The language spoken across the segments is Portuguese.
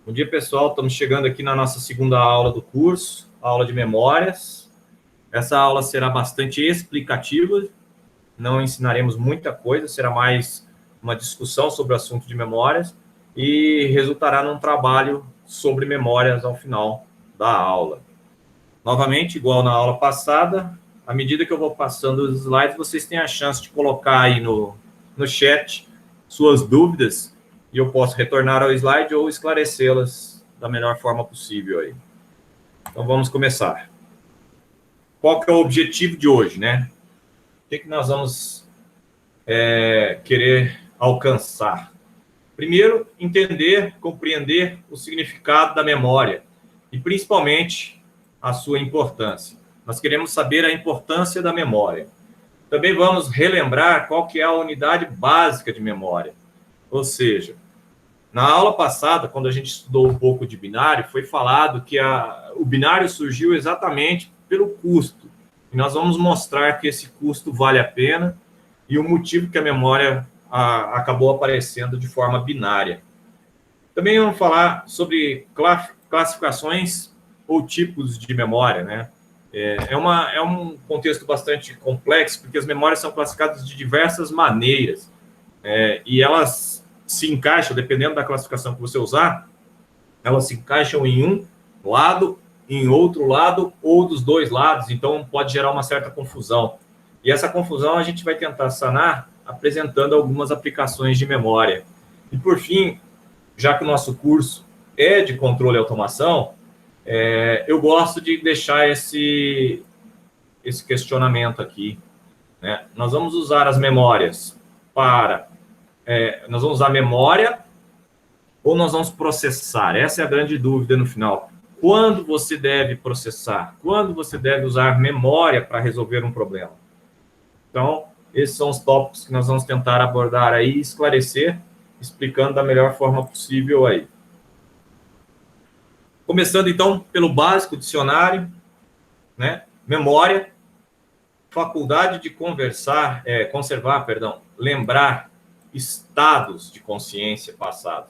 Bom dia, pessoal. Estamos chegando aqui na nossa segunda aula do curso, aula de memórias. Essa aula será bastante explicativa, não ensinaremos muita coisa, será mais uma discussão sobre o assunto de memórias e resultará num trabalho sobre memórias ao final da aula. Novamente, igual na aula passada, à medida que eu vou passando os slides, vocês têm a chance de colocar aí no chat suas dúvidas e eu posso retornar ao slide ou esclarecê-las da melhor forma possível aí. Então, vamos começar. Qual que é o objetivo de hoje, né? O que nós vamos querer alcançar? Primeiro, entender, compreender o significado da memória e, principalmente, a sua importância. Nós queremos saber a importância da memória. Também vamos relembrar qual que é a unidade básica de memória. Ou seja, na aula passada, quando a gente estudou um pouco de binário, foi falado que o binário surgiu exatamente pelo custo. E nós vamos mostrar que esse custo vale a pena e o motivo que a memória acabou aparecendo de forma binária. Também vamos falar sobre classificações ou tipos de memória, né? É um contexto bastante complexo, porque as memórias são classificadas de diversas maneiras, e elas se encaixam, dependendo da classificação que você usar, elas se encaixam em um lado, em outro lado, ou dos dois lados, então pode gerar uma certa confusão. E essa confusão a gente vai tentar sanar apresentando algumas aplicações de memória. E por fim, já que o nosso curso é de controle e automação, eu gosto de deixar esse questionamento aqui, né? Nós vamos usar as memórias nós vamos usar memória ou nós vamos processar? Essa é a grande dúvida no final. Quando você deve processar? Quando você deve usar memória para resolver um problema? Então, esses são os tópicos que nós vamos tentar abordar aí e esclarecer, explicando da melhor forma possível aí. Começando, então, pelo básico dicionário, né? Memória, faculdade de conservar, lembrar estados de consciência passados.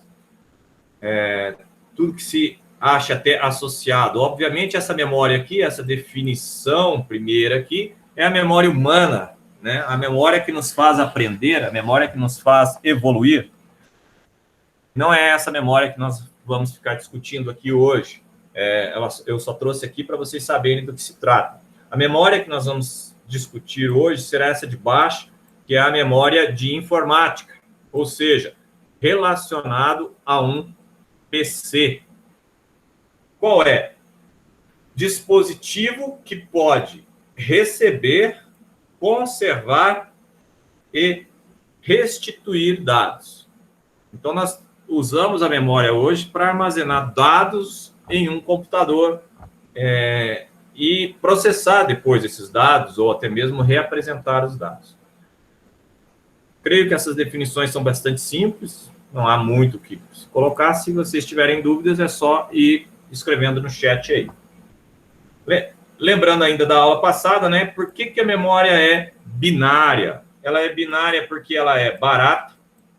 Tudo que se acha até associado. Obviamente, essa memória aqui, essa definição primeira aqui, é a memória humana, né? A memória que nos faz aprender, a memória que nos faz evoluir. Não é essa memória que nós vamos ficar discutindo aqui hoje. Eu só trouxe aqui para vocês saberem do que se trata. A memória que nós vamos discutir hoje será essa de baixo, que é a memória de informática, ou seja, relacionado a um PC. Qual é? Dispositivo que pode receber, conservar e restituir dados. Então, nós usamos a memória hoje para armazenar dados em um computador e processar depois esses dados ou até mesmo reapresentar os dados. Creio que essas definições são bastante simples, não há muito o que colocar. Se vocês tiverem dúvidas, é só ir escrevendo no chat aí. Lembrando ainda da aula passada, né? Por que a memória é binária? Ela é binária porque ela é barata,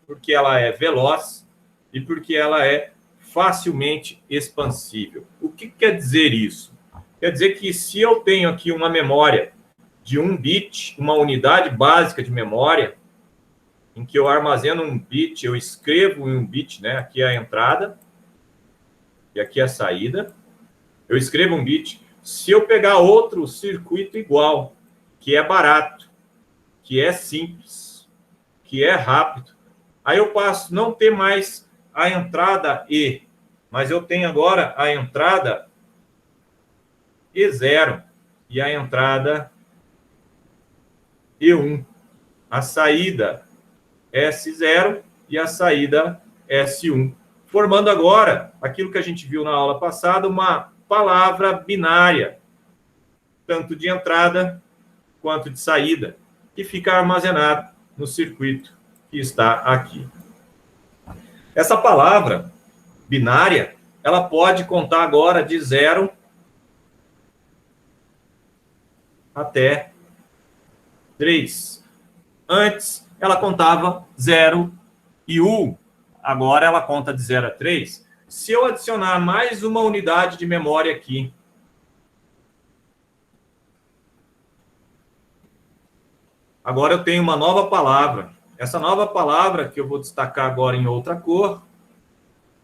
porque ela é veloz e porque ela é facilmente expansível. O que quer dizer isso? Quer dizer que se eu tenho aqui uma memória de 1 bit, uma unidade básica de memória, em que eu armazeno 1 bit, eu escrevo em 1 bit, né? Aqui é a entrada e aqui é a saída. Eu escrevo 1 bit. Se eu pegar outro circuito igual, que é barato, que é simples, que é rápido, aí eu passo a não ter mais a entrada E, mas eu tenho agora a entrada E0 e a entrada E1, a saída S0 e a saída S1, formando agora aquilo que a gente viu na aula passada, uma palavra binária, tanto de entrada quanto de saída, que fica armazenado no circuito que está aqui. Essa palavra binária, ela pode contar agora de 0 até 3. Antes, ela contava 0 e 1. Agora, ela conta de 0 a 3. se eu adicionar mais uma unidade de memória aqui, agora eu tenho uma nova palavra. Essa nova palavra, que eu vou destacar agora em outra cor,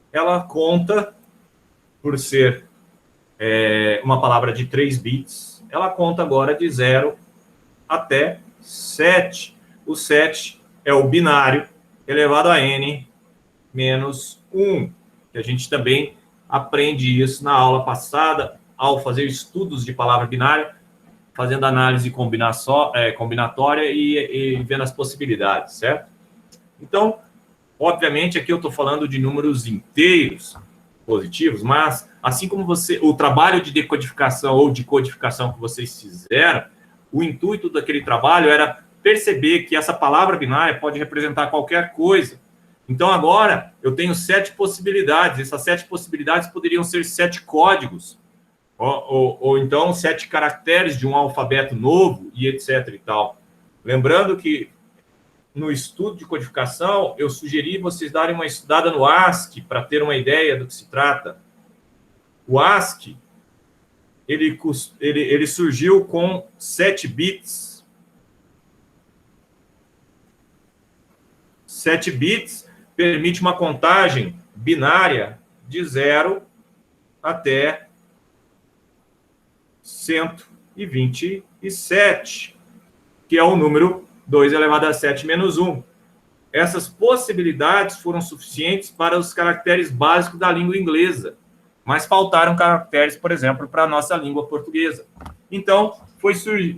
ela conta, por ser uma palavra de 3 bits, ela conta agora de 0 até 7. O 7 é o binário elevado a n menos 1, que a gente também aprende isso na aula passada, ao fazer estudos de palavra binária, fazendo análise combinatória e vendo as possibilidades, certo? Então, obviamente, aqui eu estou falando de números inteiros positivos, mas assim como o trabalho de decodificação ou de codificação que vocês fizeram, o intuito daquele trabalho era perceber que essa palavra binária pode representar qualquer coisa. Então, agora, eu tenho 7 possibilidades. Essas 7 possibilidades poderiam ser 7 códigos, ou então 7 caracteres de um alfabeto novo, e etc. e tal. Lembrando que, no estudo de codificação, eu sugeri vocês darem uma estudada no ASCII para ter uma ideia do que se trata. O ASCII, ele surgiu com 7 bits. 7 bits permite uma contagem binária de 0 até 127, que é o número 2 elevado a 7 menos 1. Essas possibilidades foram suficientes para os caracteres básicos da língua inglesa, mas faltaram caracteres, por exemplo, para a nossa língua portuguesa. Então,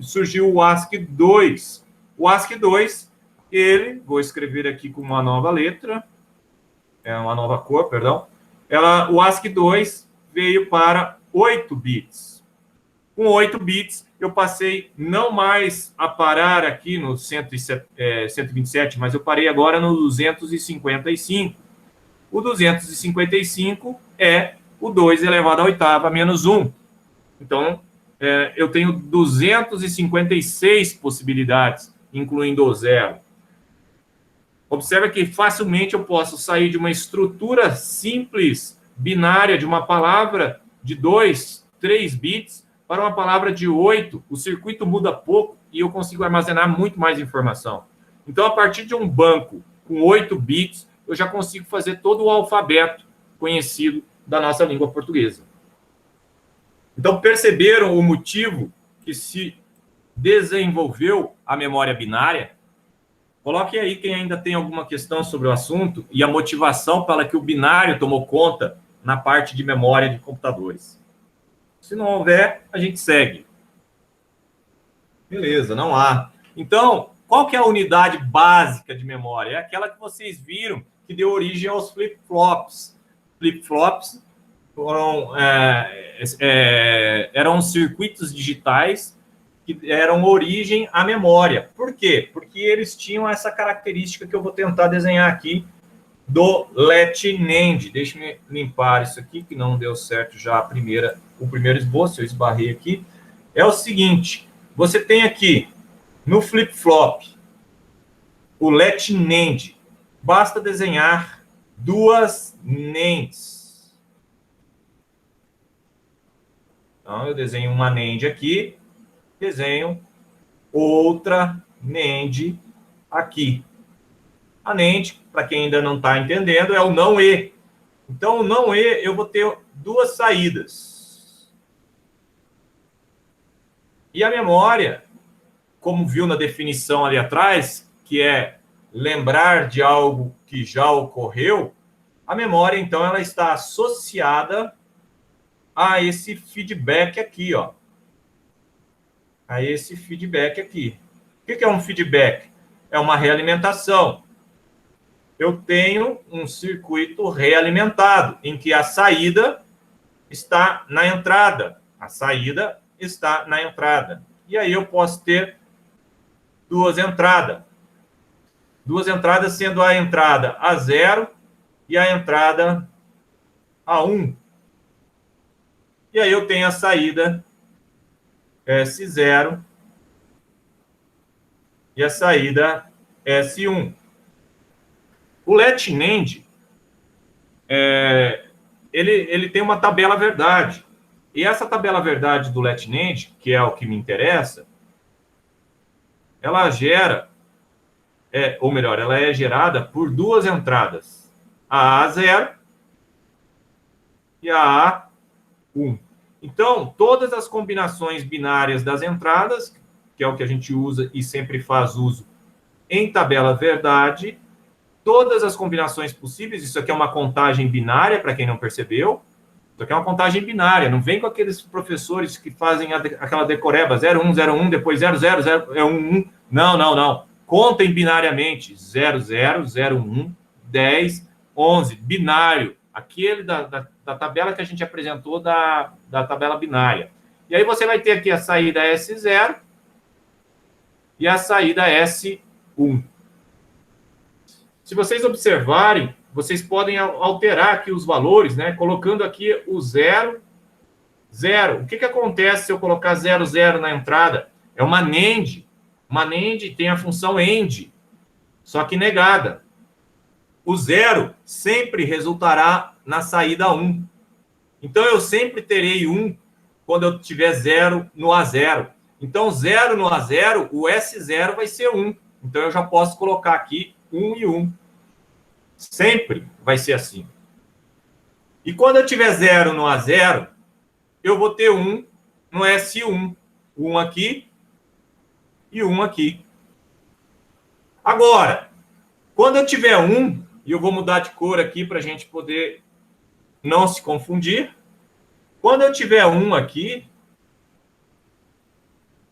surgiu o ASCII-2. O ASCII-2, vou escrever aqui com uma nova letra, uma nova cor, perdão. O ASCII-2 veio para 8 bits. Com 8 bits, eu passei não mais a parar aqui no 127, mas eu parei agora no 255. O 255 é o 2 elevado à oitava menos 1. Então, eu tenho 256 possibilidades, incluindo o zero. Observa que facilmente eu posso sair de uma estrutura simples, binária, de uma palavra de 2, 3 bits, para uma palavra de 8. O circuito muda pouco e eu consigo armazenar muito mais informação. Então, a partir de um banco com 8 bits, eu já consigo fazer todo o alfabeto conhecido da nossa língua portuguesa. Então, perceberam o motivo que se desenvolveu a memória binária? Coloque aí quem ainda tem alguma questão sobre o assunto e a motivação pela que o binário tomou conta na parte de memória de computadores. Se não houver, a gente segue. Beleza, não há. Então, qual que é a unidade básica de memória? É aquela que vocês viram que deu origem aos flip-flops. Flip-flops eram circuitos digitais que deram origem à memória. Por quê? Porque eles tinham essa característica que eu vou tentar desenhar aqui do Let-NAND. Deixa eu limpar isso aqui, que não deu certo já o primeiro esboço, eu esbarrei aqui. É o seguinte, você tem aqui no flip-flop o Let-NAND. Basta desenhar duas NANDs. Então, eu desenho uma NAND aqui, desenho outra NAND aqui. A NAND, para quem ainda não está entendendo, é o não E. Então, o não E, eu vou ter duas saídas. E a memória, como viu na definição ali atrás, que é lembrar de algo que já ocorreu, a memória, então, ela está associada a esse feedback aqui, ó. A esse feedback aqui. O que é um feedback? É uma realimentação. Eu tenho um circuito realimentado, em que a saída está na entrada. A saída está na entrada. E aí eu posso ter duas entradas. Duas entradas sendo a entrada A0 e a entrada A1. E aí eu tenho a saída S0 e a saída S1. O Let-NAND, ele tem uma tabela verdade. E essa tabela verdade do LET-NAND, que é o que me interessa, ela gera, ou melhor, ela é gerada por duas entradas, a A0 e a A1. Então, todas as combinações binárias das entradas, que é o que a gente usa e sempre faz uso em tabela verdade, todas as combinações possíveis, isso aqui é uma contagem binária, para quem não percebeu, isso aqui é uma contagem binária, não vem com aqueles professores que fazem aquela decoreba, 01, 01, depois 00, 1, 1. Não, não, não. Contem binariamente, 00, 01, 10, 11, binário, aquele da tabela que a gente apresentou da tabela binária. E aí você vai ter aqui a saída S0 e a saída S1. Se vocês observarem, vocês podem alterar aqui os valores, né? Colocando aqui o 0, 0. O que acontece se eu colocar 0, 0 na entrada? É uma NAND. Uma NAND tem a função AND, só que negada. O 0 sempre resultará na saída 1. Então, eu sempre terei 1 quando eu tiver 0 no A0. Então, 0 no A0, o S0 vai ser 1. Então, eu já posso colocar aqui 1 e 1. Sempre vai ser assim. E quando eu tiver 0 no A0, eu vou ter 1 no S1. 1 aqui e 1 aqui. Agora, quando eu tiver 1, e eu vou mudar de cor aqui para a gente poder não se confundir. Quando eu tiver 1 aqui,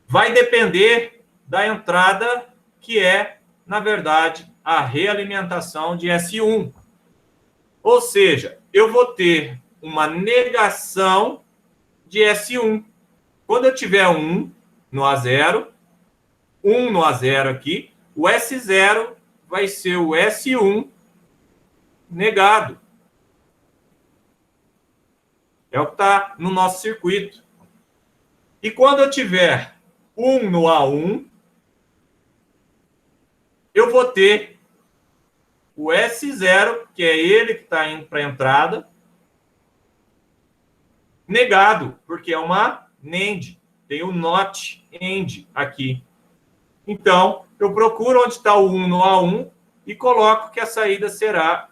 vai depender da entrada que é, na verdade, a realimentação de S1. Ou seja, eu vou ter uma negação de S1. Quando eu tiver 1 no A0, 1 no A0 aqui, o S0 vai ser o S1 negado. É o que está no nosso circuito. E quando eu tiver 1 no A1, eu vou ter o S0, que é ele que está indo para a entrada, negado, porque é uma NAND. Tem o NOT AND aqui. Então, eu procuro onde está o 1 no A1 e coloco que a saída será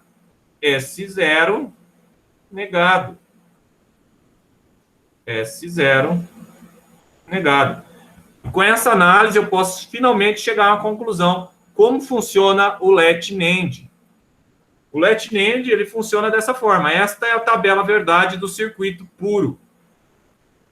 S0 negado. S0 negado. E com essa análise, eu posso finalmente chegar a uma conclusão. Como funciona o LET-NAND? O LET-NAND, ele funciona dessa forma. Esta é a tabela verdade do circuito puro.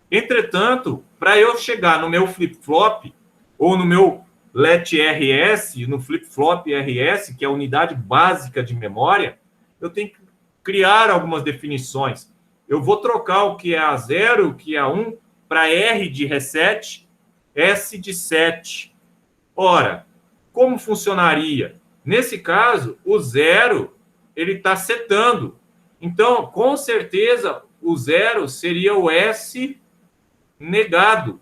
Entretanto, para eu chegar no meu flip-flop, ou no meu LET-RS, no flip-flop RS, que é a unidade básica de memória, eu tenho que criar algumas definições. Eu vou trocar o que é A0, o que é A1, para R de reset, S de set. Ora, como funcionaria? Nesse caso, o 0, ele está setando. Então, com certeza, o 0 seria o S negado,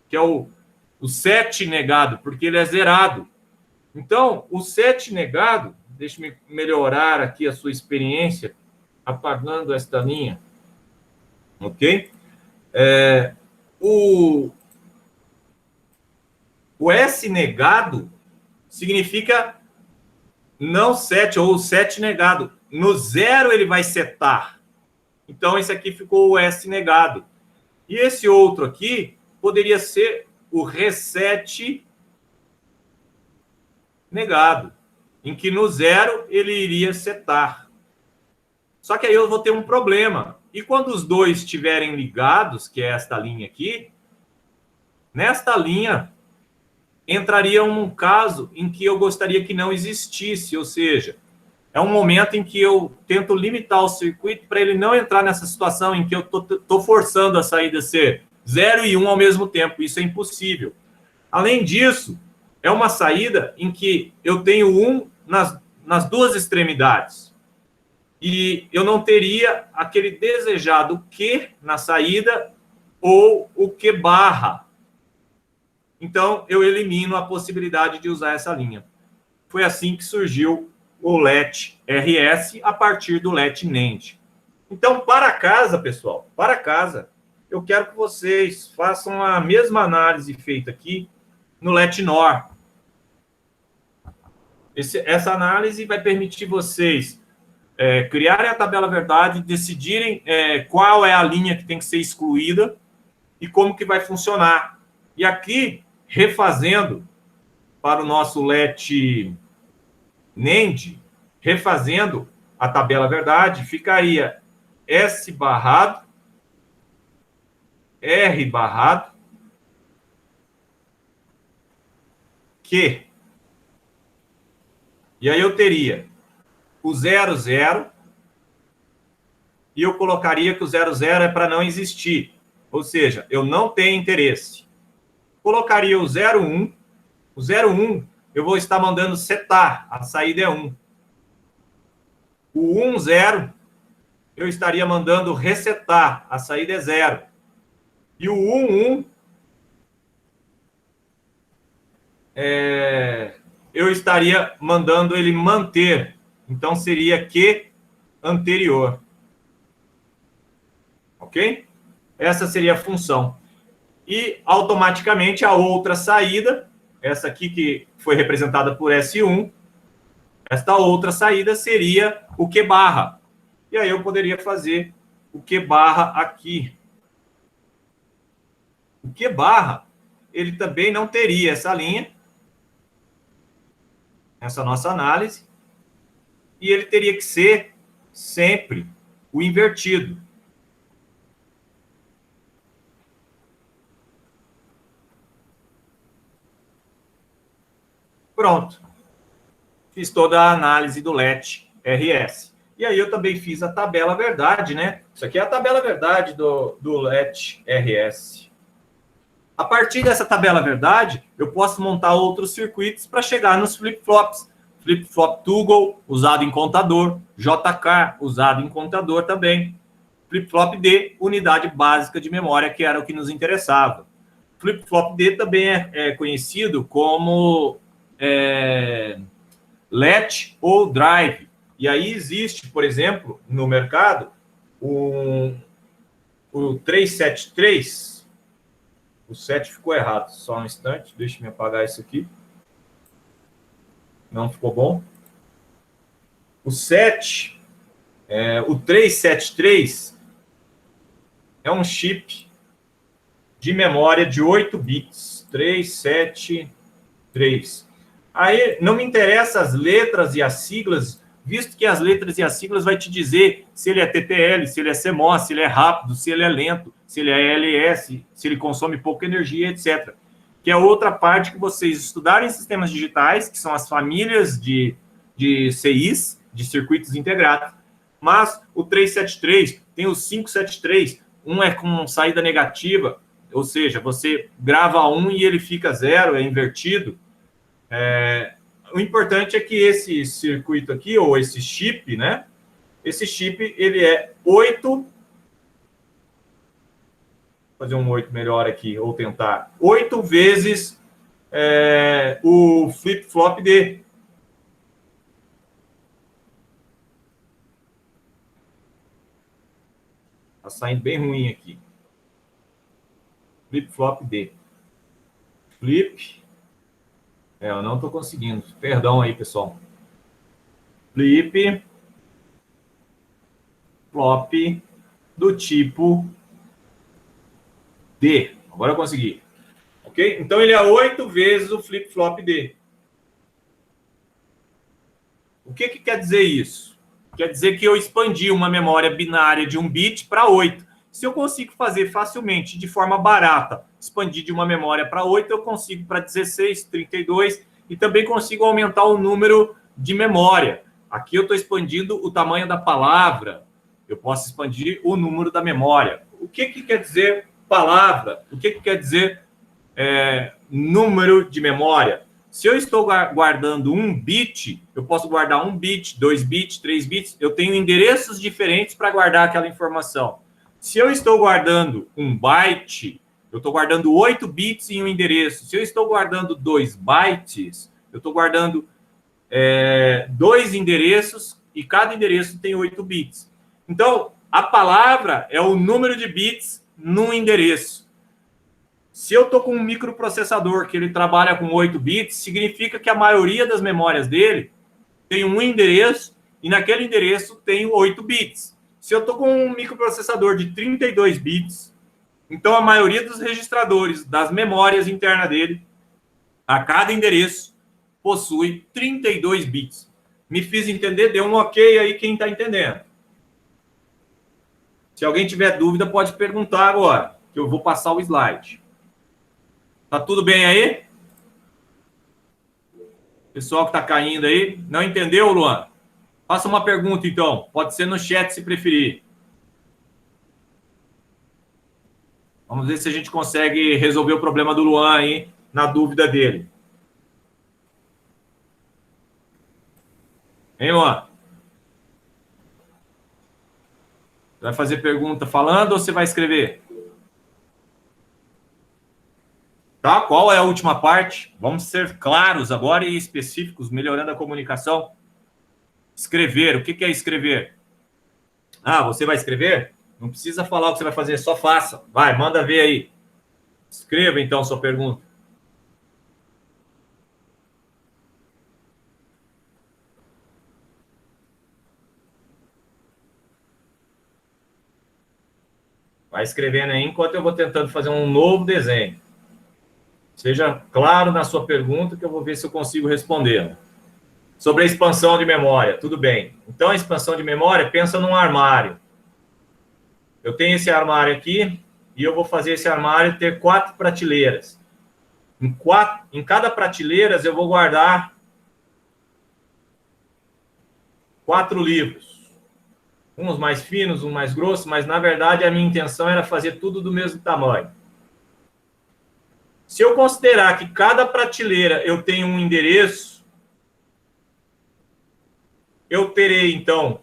que é o set negado, porque ele é zerado. Então, o set negado, deixa-me melhorar aqui a sua experiência, apagando esta linha, ok? O S negado significa não set, ou set negado. No 0 ele vai setar. Então, esse aqui ficou o S negado. E esse outro aqui poderia ser o reset negado, em que no 0 ele iria setar. Só que aí eu vou ter um problema. E quando os dois estiverem ligados, que é esta linha aqui, nesta linha entraria um caso em que eu gostaria que não existisse, ou seja, é um momento em que eu tento limitar o circuito para ele não entrar nessa situação em que eu estou forçando a saída ser 0 e 1 ao mesmo tempo. Isso é impossível. Além disso, é uma saída em que eu tenho 1 nas duas extremidades. E eu não teria aquele desejado Q na saída ou o Q barra. Então, eu elimino a possibilidade de usar essa linha. Foi assim que surgiu o LET-RS a partir do LET-NAND. Então, para casa, pessoal, para casa, eu quero que vocês façam a mesma análise feita aqui no LetNor. Essa análise vai permitir vocês criarem a tabela verdade, decidirem qual é a linha que tem que ser excluída e como que vai funcionar. E aqui, refazendo para o nosso LetNend, refazendo a tabela verdade, ficaria S barrado, R barrado, Q. E aí eu teria o 00, e eu colocaria que o 00 é para não existir. Ou seja, eu não tenho interesse. Colocaria o 01. O 01, eu vou estar mandando setar. A saída é 1. O 10, eu estaria mandando resetar. A saída é 0. E o 11, eu estaria mandando ele manter. Então, seria Q anterior. Ok? Essa seria a função. E, automaticamente, a outra saída, essa aqui que foi representada por S1, esta outra saída seria o Q barra. E aí eu poderia fazer o Q barra aqui. O Q barra, ele também não teria essa linha, essa nossa análise, e ele teria que ser sempre o invertido. Pronto. Fiz toda a análise do LetRS. E aí eu também fiz a tabela verdade, né? Isso aqui é a tabela verdade do LetRS. A partir dessa tabela verdade, eu posso montar outros circuitos para chegar nos flip-flops. Flip-flop toggle, usado em contador. JK, usado em contador também. Flip-flop D, unidade básica de memória, que era o que nos interessava. Flip-flop D também é conhecido como let ou drive. E aí existe, por exemplo, no mercado, o 373. O 7 ficou errado. Só um instante, deixa eu apagar isso aqui. Não ficou bom. O 7, o 373, é um chip de memória de 8 bits. 373. Aí não me interessa as letras e as siglas, visto que as letras e as siglas vai te dizer se ele é TTL, se ele é CMOS, se ele é rápido, se ele é lento, se ele é LS, se ele consome pouca energia, etc. Que é outra parte que vocês estudarem sistemas digitais, que são as famílias de CIs, de circuitos integrados. Mas o 373 tem o 573, um é com saída negativa, ou seja, você grava um e ele fica 0, é invertido. O importante é que esse circuito aqui, ou esse chip, né? Esse chip, ele é 8. Vou fazer um 8 melhor aqui, ou tentar. 8 vezes o flip-flop D. Tá saindo bem ruim aqui. Flip-flop D. Flip. Eu não estou conseguindo. Perdão aí, pessoal. Flip. Flop do tipo D. Agora eu consegui. Ok? Então, ele é 8 vezes o flip-flop D. O que quer dizer isso? Quer dizer que eu expandi uma memória binária de 1 bit para 8. Se eu consigo fazer facilmente, de forma barata, expandir de uma memória para 8, eu consigo para 16, 32 e também consigo aumentar o número de memória. Aqui eu estou expandindo o tamanho da palavra. Eu posso expandir o número da memória. O que quer dizer palavra? O que quer dizer número de memória? Se eu estou guardando 1 bit, eu posso guardar 1 bit, 2 bits, 3 bits. Eu tenho endereços diferentes para guardar aquela informação. Se eu estou guardando 1 byte, eu estou guardando 8 bits em um endereço. Se eu estou guardando 2 bytes, eu estou guardando 2 endereços e cada endereço tem 8 bits. Então, A palavra é o número de bits num endereço. Se eu estou com um microprocessador que ele trabalha com 8 bits, significa que a maioria das memórias dele tem um endereço e naquele endereço tem 8 bits. Se eu estou com um microprocessador de 32 bits, então a maioria dos registradores das memórias internas dele, a cada endereço, possui 32 bits. Me fiz entender? Deu um ok aí quem está entendendo. Se alguém tiver dúvida, pode perguntar agora, que eu vou passar o slide. Tá tudo bem aí? Pessoal que está caindo aí, não entendeu, Luan? Faça uma pergunta, então. Pode ser no chat, se preferir. Vamos ver se a gente consegue resolver o problema do Luan aí, na dúvida dele. Hein, Luan? Vai fazer pergunta falando ou você vai escrever? Tá? Qual é a última parte? Vamos ser claros agora e específicos, melhorando a comunicação. Escrever. O que é escrever? Ah, você vai escrever? Não precisa falar o que você vai fazer, só faça. Vai, manda ver aí. Escreva, então, sua pergunta. Vai escrevendo aí, enquanto eu vou tentando fazer um novo desenho. Seja claro na sua pergunta, que eu vou ver se eu consigo responder. Sobre a expansão de memória, tudo bem. Então, a expansão de memória, pensa num armário. Eu tenho esse armário aqui, e eu vou fazer esse armário ter 4 prateleiras. Em cada prateleira, eu vou guardar 4 livros. Uns mais finos, uns mais grossos, mas, na verdade, a minha intenção era fazer tudo do mesmo tamanho. Se eu considerar que cada prateleira eu tenho um endereço, eu terei, então,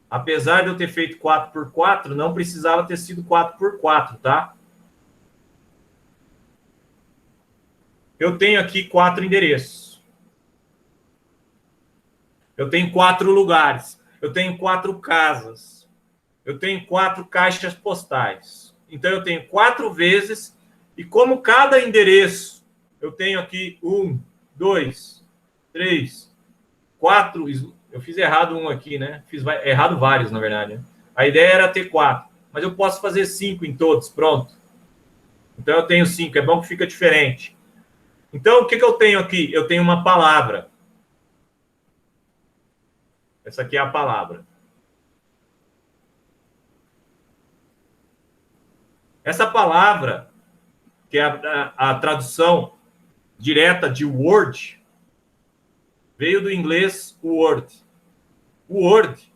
apesar de eu ter feito 4x4, não precisava ter sido 4x4, tá? Eu tenho aqui 4 endereços. Eu tenho 4 lugares. Eu tenho 4 casas. Eu tenho 4 caixas postais. Então, eu tenho 4 vezes... E como cada endereço, eu tenho aqui 1, 2, 3, 4. Eu fiz errado um aqui, né? Fiz errado vários, na verdade. Né? A ideia era ter 4, mas eu posso fazer 5 em todos, pronto. Então, eu tenho 5, é bom que fica diferente. Então, o que eu tenho aqui? Eu tenho uma palavra. Essa aqui é a palavra. Essa palavra... que é a tradução direta de Word, veio do inglês Word. O Word,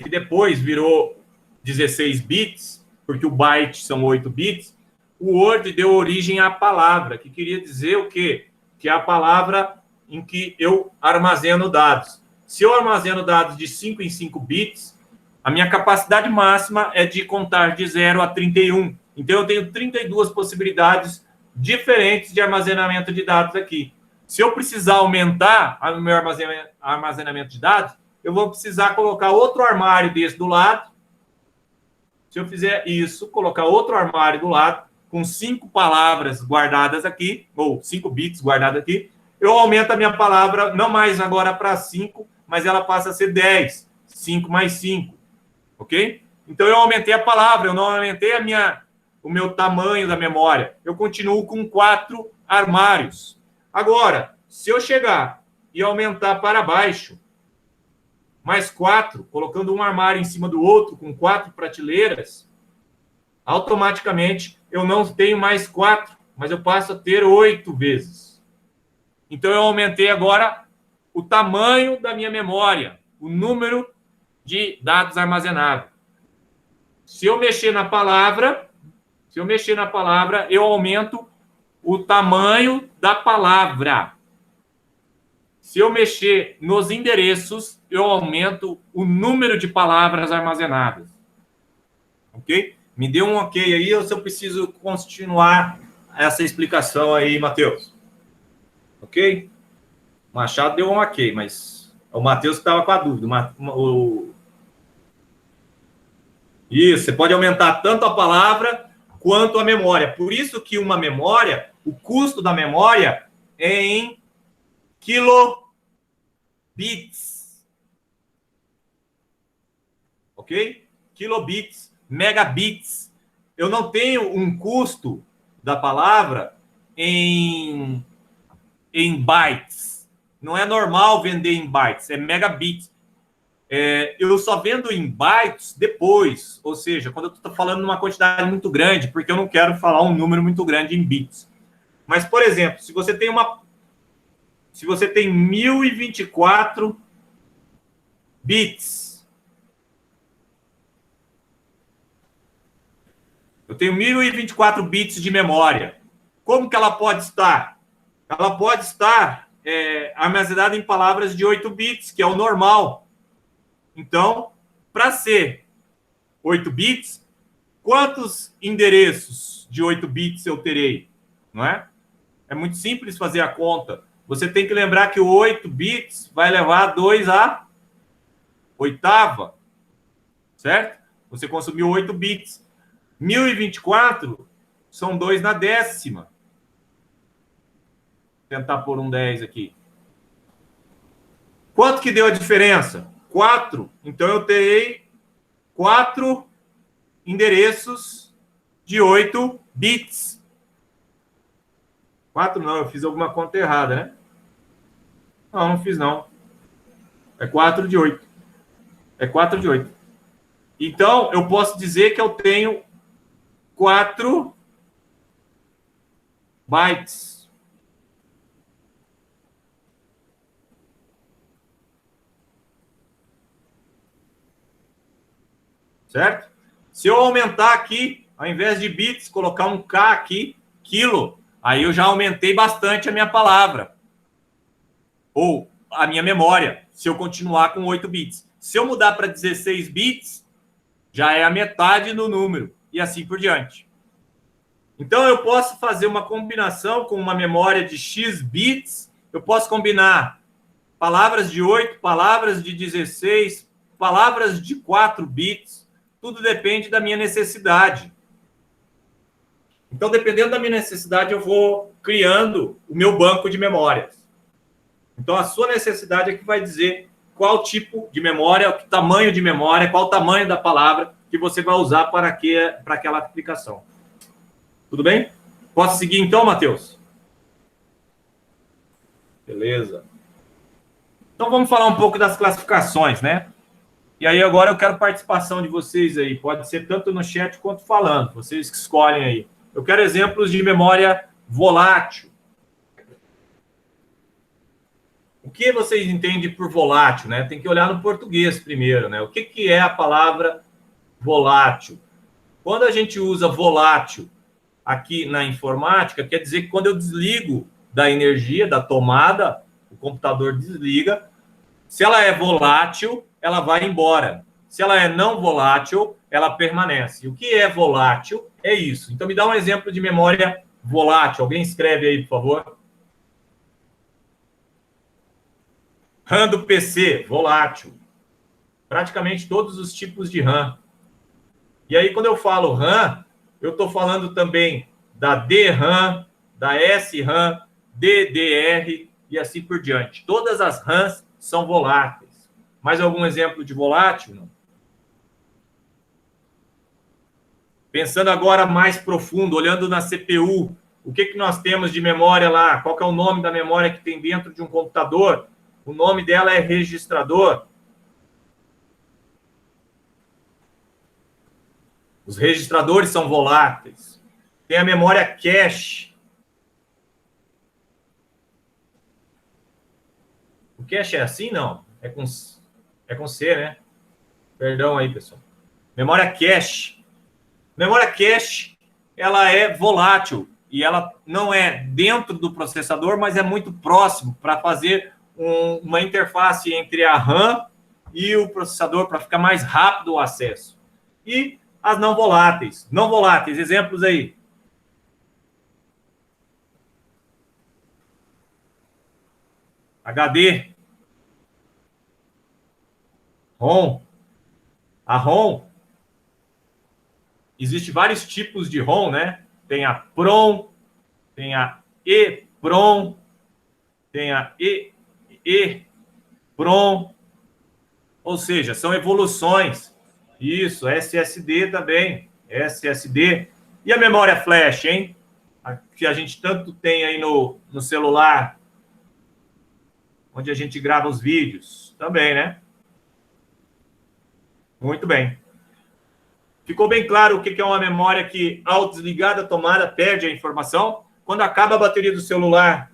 que depois virou 16 bits, porque o byte são 8 bits, o Word deu origem à palavra, que queria dizer o quê? Que é a palavra em que eu armazeno dados. Se eu armazeno dados de 5 em 5 bits, a minha capacidade máxima é de contar de 0 a 31. Então, eu tenho 32 possibilidades diferentes de armazenamento de dados aqui. Se eu precisar aumentar o meu armazenamento de dados, eu vou precisar colocar outro armário desse do lado. Se eu fizer isso, colocar outro armário do lado, com 5 palavras guardadas aqui, ou 5 bits guardados aqui, eu aumento a minha palavra, não mais agora para 5, mas ela passa a ser 10. 5 mais 5. Ok? Então, eu aumentei a palavra, eu não aumentei o meu tamanho da memória. Eu continuo com 4 armários. Agora, se eu chegar e aumentar para baixo, mais 4, colocando um armário em cima do outro, com 4 prateleiras, automaticamente eu não tenho mais 4, mas eu passo a ter 8 vezes. Então, eu aumentei agora o tamanho da minha memória, o número de dados armazenados. Se eu mexer na palavra, eu aumento o tamanho da palavra. Se eu mexer nos endereços, eu aumento o número de palavras armazenadas. Ok? Me dê um ok aí, ou se eu preciso continuar essa explicação aí, Matheus. Ok? O Machado deu um ok, mas o Matheus que estava com a dúvida. Isso, você pode aumentar tanto a palavra quanto a memória. Por isso que uma memória, o custo da memória é em kilobits. Ok? Kilobits, megabits. Eu não tenho um custo da palavra em bytes. Não é normal vender em bytes, é megabits. Eu só vendo em bytes depois, ou seja, quando eu estou falando numa quantidade muito grande, porque eu não quero falar um número muito grande em bits. Mas, por exemplo, se você tem 1024 bits, eu tenho 1024 bits de memória. Como que ela pode estar? Ela pode estar armazenada em palavras de 8 bits, que é o normal. Então, para ser 8 bits, quantos endereços de 8 bits eu terei? Não é? É muito simples fazer a conta. Você tem que lembrar que o 8 bits vai levar 2 à oitava, certo? Você consumiu 8 bits. 1024 são 2 na décima. Vou tentar pôr um 10 aqui. Quanto que deu a diferença? 4. Então eu terei 4 endereços de 8 bits. 4 não, eu fiz alguma conta errada, né? Não, não fiz não. É 4 de 8. É 4 de 8. Então, eu posso dizer que eu tenho 4 bytes. Certo? Se eu aumentar aqui, ao invés de bits, colocar um K aqui, quilo, aí eu já aumentei bastante a minha palavra. Ou a minha memória, se eu continuar com 8 bits. Se eu mudar para 16 bits, já é a metade do número. E assim por diante. Então, eu posso fazer uma combinação com uma memória de X bits. Eu posso combinar palavras de 8, palavras de 16, palavras de 4 bits. Tudo depende da minha necessidade. Então, dependendo da minha necessidade, eu vou criando o meu banco de memórias. Então, a sua necessidade é que vai dizer qual tipo de memória, que tamanho de memória, qual o tamanho da palavra que você vai usar para aquela aplicação. Tudo bem? Posso seguir então, Matheus? Beleza. Então, vamos falar um pouco das classificações, né? E aí, agora eu quero participação de vocês aí. Pode ser tanto no chat quanto falando. Vocês que escolhem aí. Eu quero exemplos de memória volátil. O que vocês entendem por volátil, né? Tem que olhar no português primeiro, né? O que é a palavra volátil? Quando a gente usa volátil aqui na informática, quer dizer que quando eu desligo da energia, da tomada, o computador desliga. Se ela é volátil, ela vai embora. Se ela é não volátil, ela permanece. O que é volátil? É isso. Então, me dá um exemplo de memória volátil. Alguém escreve aí, por favor. RAM do PC, volátil. Praticamente todos os tipos de RAM. E aí, quando eu falo RAM, eu estou falando também da DRAM, da SRAM, DDR e assim por diante. Todas as RAMs são voláteis. Mais algum exemplo de volátil? Não? Pensando agora mais profundo, olhando na CPU, o que nós temos de memória lá? Qual que é o nome da memória que tem dentro de um computador? O nome dela é registrador. Os registradores são voláteis. Tem a memória cache. O cache é assim? Não. É com C, né? Perdão aí, pessoal. Memória cache. Memória cache, ela é volátil. E ela não é dentro do processador, mas é muito próximo para fazer uma interface entre a RAM e o processador para ficar mais rápido o acesso. E as não voláteis. Não voláteis, exemplos aí. HD. ROM. A ROM Existem vários tipos de ROM, né? Tem a PROM, tem a EPROM, tem a EEPROM, ou seja, são evoluções. Isso, SSD também, SSD. E a memória flash, hein? Que a gente tanto tem aí no celular, onde a gente grava os vídeos. Também, né? Muito bem. Ficou bem claro o que é uma memória que, ao desligar da tomada, perde a informação? Quando acaba a bateria do celular,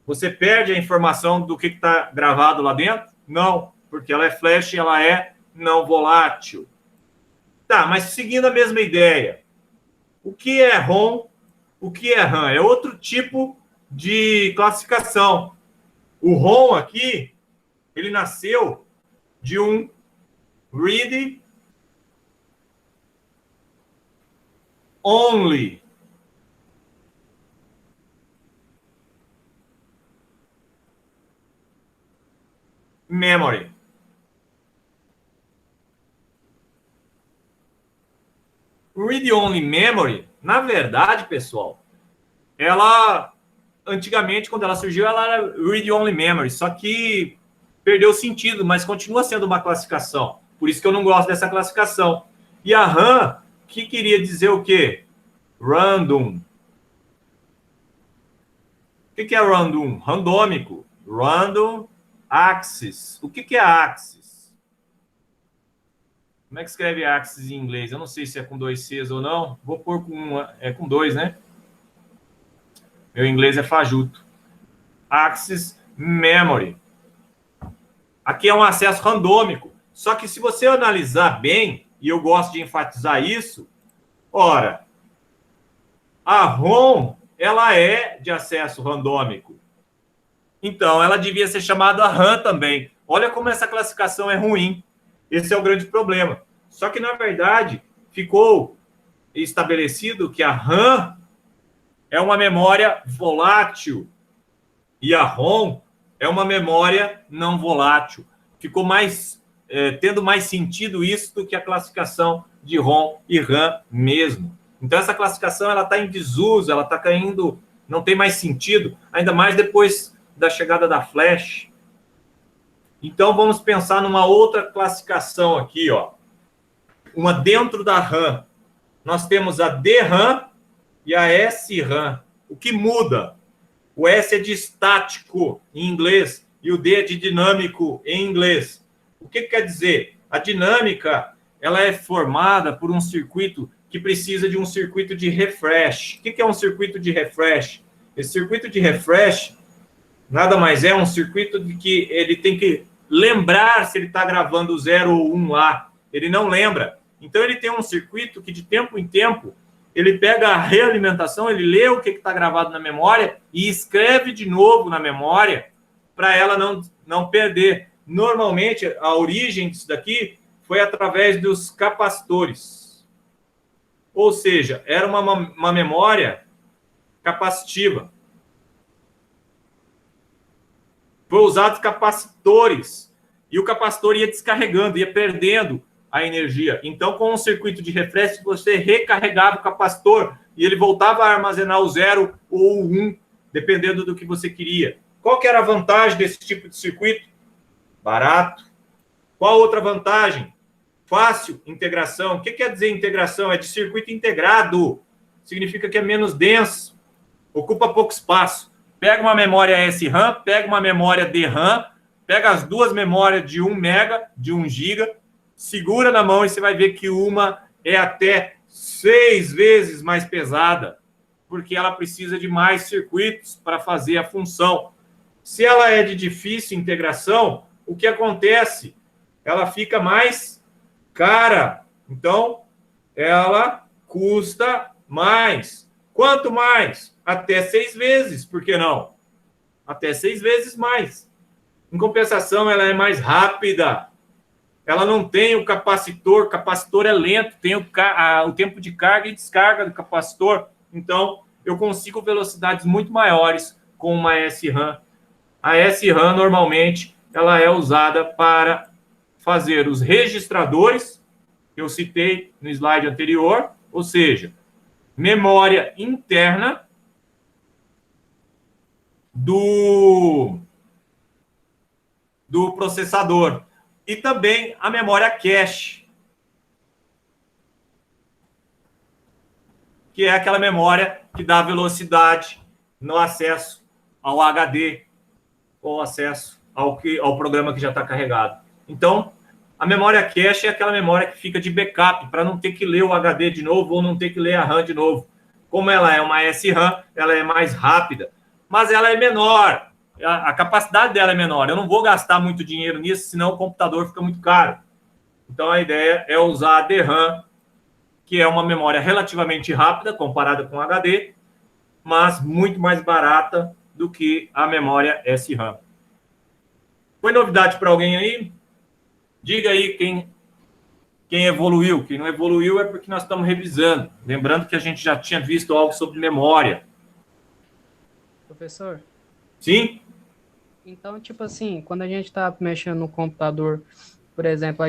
você perde a informação do que está gravado lá dentro? Não, porque ela é flash e ela é não volátil. Tá, mas seguindo a mesma ideia, o que é ROM? O que é RAM? É outro tipo de classificação. O ROM aqui, ele nasceu de um read only. Memory. Read-only memory, na verdade, pessoal, ela, antigamente, quando ela surgiu, ela era read-only memory, só que perdeu o sentido, mas continua sendo uma classificação. Por isso que eu não gosto dessa classificação. E a RAM, que queria dizer o quê? Random. O que é random? Randômico. Random access. O que é access? Como é que escreve access em inglês? Eu não sei se é com 2 Cs ou não. Vou pôr com 2, né? Meu inglês é fajuto. Access memory. Aqui é um acesso randômico. Só que se você analisar bem, e eu gosto de enfatizar isso, ora, a ROM, ela é de acesso randômico. Então, ela devia ser chamada RAM também. Olha como essa classificação é ruim. Esse é o grande problema. Só que, na verdade, ficou estabelecido que a RAM é uma memória volátil e a ROM é uma memória não volátil. Ficou tendo mais sentido isso do que a classificação de ROM e RAM mesmo. Então, essa classificação ela está em desuso, ela está caindo, não tem mais sentido, ainda mais depois da chegada da flash. Então, vamos pensar numa outra classificação aqui, ó. Uma dentro da RAM. Nós temos a DRAM e a SRAM. O que muda? O S é de estático em inglês e o D é de dinâmico em inglês. O que quer dizer? A dinâmica ela é formada por um circuito que precisa de um circuito de refresh. O que é um circuito de refresh? Esse circuito de refresh nada mais é um circuito de que ele tem que lembrar se ele está gravando 0 ou 1 lá. Ele não lembra. Então, ele tem um circuito que, de tempo em tempo, ele pega a realimentação, ele lê o que está gravado na memória e escreve de novo na memória para ela não perder. Normalmente, a origem disso daqui foi através dos capacitores. Ou seja, era uma memória capacitiva. Foi usado capacitores e o capacitor ia descarregando, ia perdendo a energia. Então, com um circuito de refresh, você recarregava o capacitor e ele voltava a armazenar o 0 ou o 1, dependendo do que você queria. Qual que era a vantagem desse tipo de circuito? Barato. Qual outra vantagem? Fácil integração. O que quer dizer integração? É de circuito integrado. Significa que é menos denso, ocupa pouco espaço. Pega uma memória SRAM, pega uma memória DRAM, pega as duas memórias de 1 mega, de 1 giga, segura na mão e você vai ver que uma é até 6 vezes mais pesada, porque ela precisa de mais circuitos para fazer a função. Se ela é de difícil integração, o que acontece? Ela fica mais cara. Então, ela custa mais. Quanto mais? Até 6 vezes, por que não? Até 6 vezes mais. Em compensação, ela é mais rápida. Ela não tem o capacitor é lento, tem o tempo de carga e descarga do capacitor. Então, eu consigo velocidades muito maiores com uma SRAM. A SRAM, normalmente, ela é usada para fazer os registradores, que eu citei no slide anterior, ou seja, memória interna do processador. E também a memória cache, que é aquela memória que dá velocidade no acesso ao HD ou acesso ao programa que já está carregado. Então, a memória cache é aquela memória que fica de backup, para não ter que ler o HD de novo ou não ter que ler a RAM de novo. Como ela é uma SRAM, ela é mais rápida, mas ela é menor. A capacidade dela é menor. Eu não vou gastar muito dinheiro nisso, senão o computador fica muito caro. Então, a ideia é usar a DRAM, que é uma memória relativamente rápida, comparada com o HD, mas muito mais barata do que a memória SRAM. Foi novidade para alguém aí? Diga aí quem evoluiu. Quem não evoluiu é porque nós estamos revisando. Lembrando que a gente já tinha visto algo sobre memória. Professor? Sim? Então, tipo assim, quando a gente está mexendo no computador, por exemplo,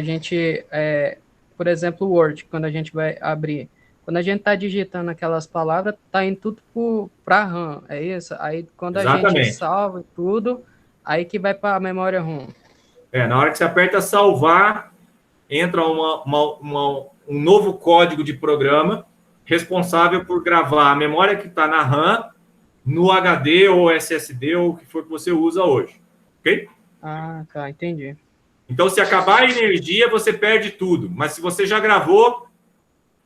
por exemplo, o Word, quando a gente vai abrir, quando a gente está digitando aquelas palavras, está indo tudo para a RAM, é isso? Aí, quando a gente Exatamente. salva tudo, aí que vai para a memória ROM. Na hora que você aperta salvar, entra um novo código de programa responsável por gravar a memória que está na RAM no HD ou SSD ou o que for que você usa hoje. Ok? Ah, tá, entendi. Então, se acabar a energia, você perde tudo. Mas se você já gravou,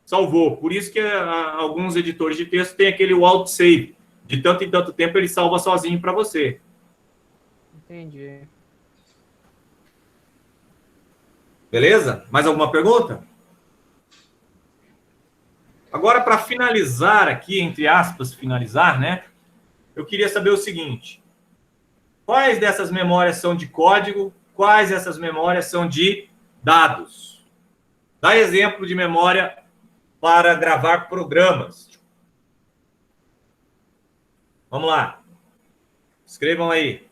salvou. Por isso que alguns editores de texto têm aquele Alt Save. De tanto em tanto tempo, ele salva sozinho para você. Entendi. Beleza? Mais alguma pergunta? Agora, para finalizar aqui, entre aspas, finalizar, né? Eu queria saber o seguinte. Quais dessas memórias são de código? Quais dessas memórias são de dados? Dá exemplo de memória para gravar programas. Vamos lá. Escrevam aí.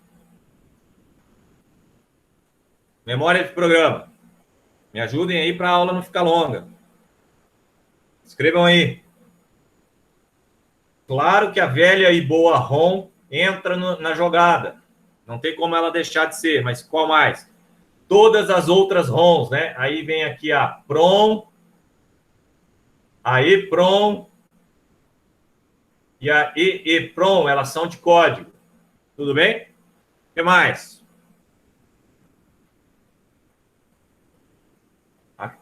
Memória de programa. Me ajudem aí para a aula não ficar longa. Escrevam aí. Claro que a velha e boa ROM entra na jogada. Não tem como ela deixar de ser, mas qual mais? Todas as outras ROMs, né? Aí vem aqui a PROM, a EPROM e a EEPROM, elas são de código. Tudo bem? O que mais?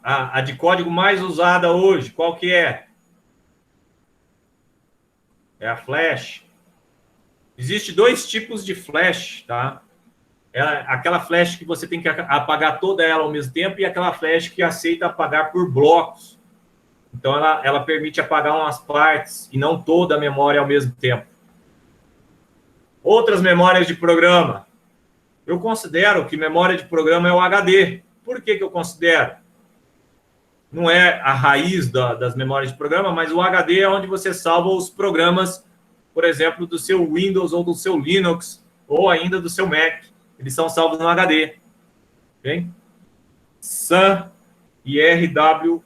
A de código mais usada hoje, qual que é? É a flash. Existem dois tipos de flash, tá? Aquela flash que você tem que apagar toda ela ao mesmo tempo e aquela flash que aceita apagar por blocos. Então, ela permite apagar umas partes e não toda a memória ao mesmo tempo. Outras memórias de programa. Eu considero que memória de programa é o HD. Por que eu considero? Não é a raiz das memórias de programa, mas o HD é onde você salva os programas, por exemplo, do seu Windows ou do seu Linux, ou ainda do seu Mac. Eles são salvos no HD. Okay? SAM e RWM.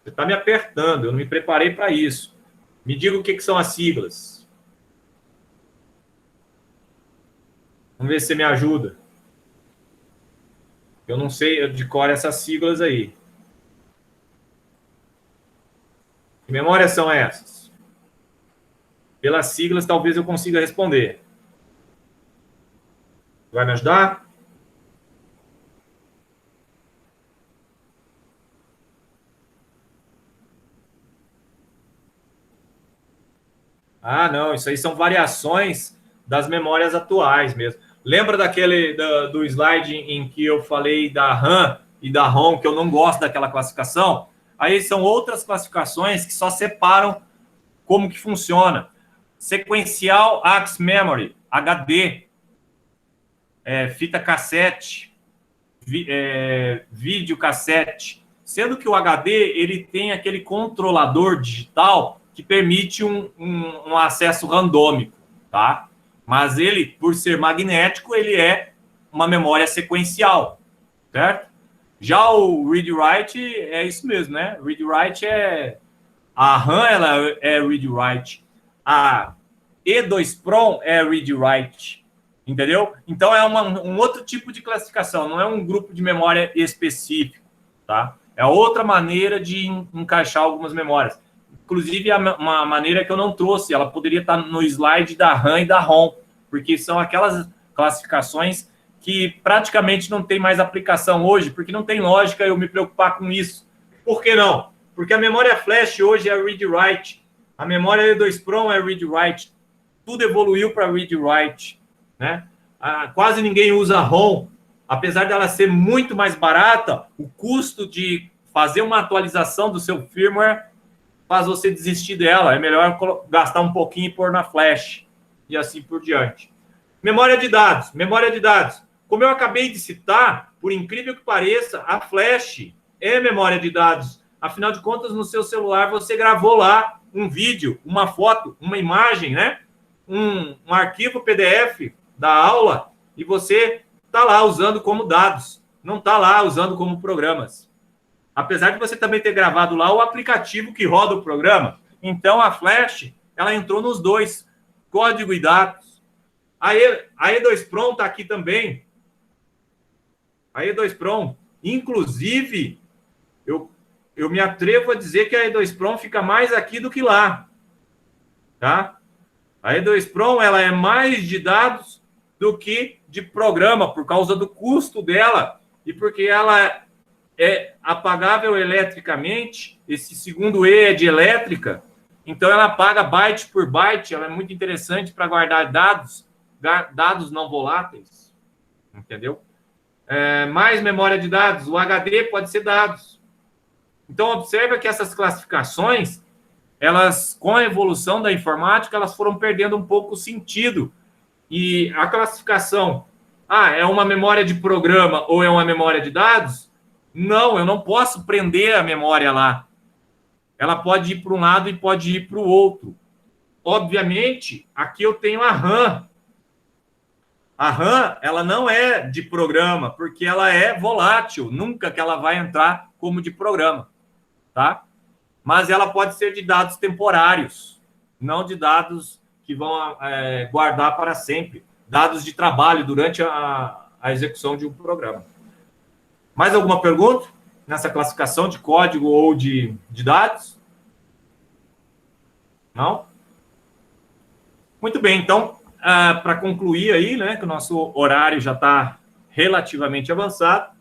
Você está me apertando, eu não me preparei para isso. Me diga o que são as siglas. Vamos ver se você me ajuda. Eu não sei de cor essas siglas aí. Que memórias são essas? Pelas siglas, talvez eu consiga responder. Vai me ajudar? Ah, não, isso aí são variações das memórias atuais mesmo. Lembra do slide em que eu falei da RAM e da ROM, que eu não gosto daquela classificação? Aí são outras classificações que só separam como que funciona. Sequencial Access Memory, HD, fita cassete, vídeo cassete. Sendo que o HD ele tem aquele controlador digital que permite um acesso randômico, tá? Mas ele, por ser magnético, ele é uma memória sequencial, certo? Já o read-write é isso mesmo, né? Read-write a RAM, ela é read-write. A E2PROM é read-write. Entendeu? Então é um outro tipo de classificação, não é um grupo de memória específico, tá? É outra maneira de encaixar algumas memórias. Inclusive, uma maneira que eu não trouxe, ela poderia estar no slide da RAM e da ROM, porque são aquelas classificações que praticamente não tem mais aplicação hoje, porque não tem lógica eu me preocupar com isso. Por que não? Porque a memória flash hoje é read-write, a memória E2PROM é read-write, tudo evoluiu para read-write, né? Quase ninguém usa ROM, apesar dela ser muito mais barata, o custo de fazer uma atualização do seu firmware faz você desistir dela. É melhor gastar um pouquinho e pôr na flash, e assim por diante. Memória de dados. Memória de dados. Como eu acabei de citar, por incrível que pareça, a flash é memória de dados. Afinal de contas, no seu celular, você gravou lá um vídeo, uma foto, uma imagem, né? Um arquivo PDF da aula, e você está lá usando como dados, não está lá usando como programas. Apesar de você também ter gravado lá o aplicativo que roda o programa. Então, a flash, ela entrou nos dois, código e dados. A E2PROM está aqui também. A E2PROM, inclusive, eu me atrevo a dizer que a E2PROM fica mais aqui do que lá. Tá? A E2PROM, ela é mais de dados do que de programa, por causa do custo dela e porque ela é apagável eletricamente. Esse segundo E é de elétrica, então ela apaga byte por byte. Ela é muito interessante para guardar dados não voláteis, entendeu? Mais memória de dados, o HD pode ser dados. Então, observa que essas classificações, elas, com a evolução da informática, elas foram perdendo um pouco o sentido. E a classificação, é uma memória de programa ou é uma memória de dados? Não, eu não posso prender a memória lá. Ela pode ir para um lado e pode ir para o outro. Obviamente, aqui eu tenho a RAM. A RAM, ela não é de programa, porque ela é volátil. Nunca que ela vai entrar como de programa, tá? Mas ela pode ser de dados temporários, não de dados que vão guardar para sempre. Dados de trabalho durante a execução de um programa. Mais alguma pergunta nessa classificação de código ou de dados? Não? Muito bem, então, para concluir aí, né, que o nosso horário já está relativamente avançado,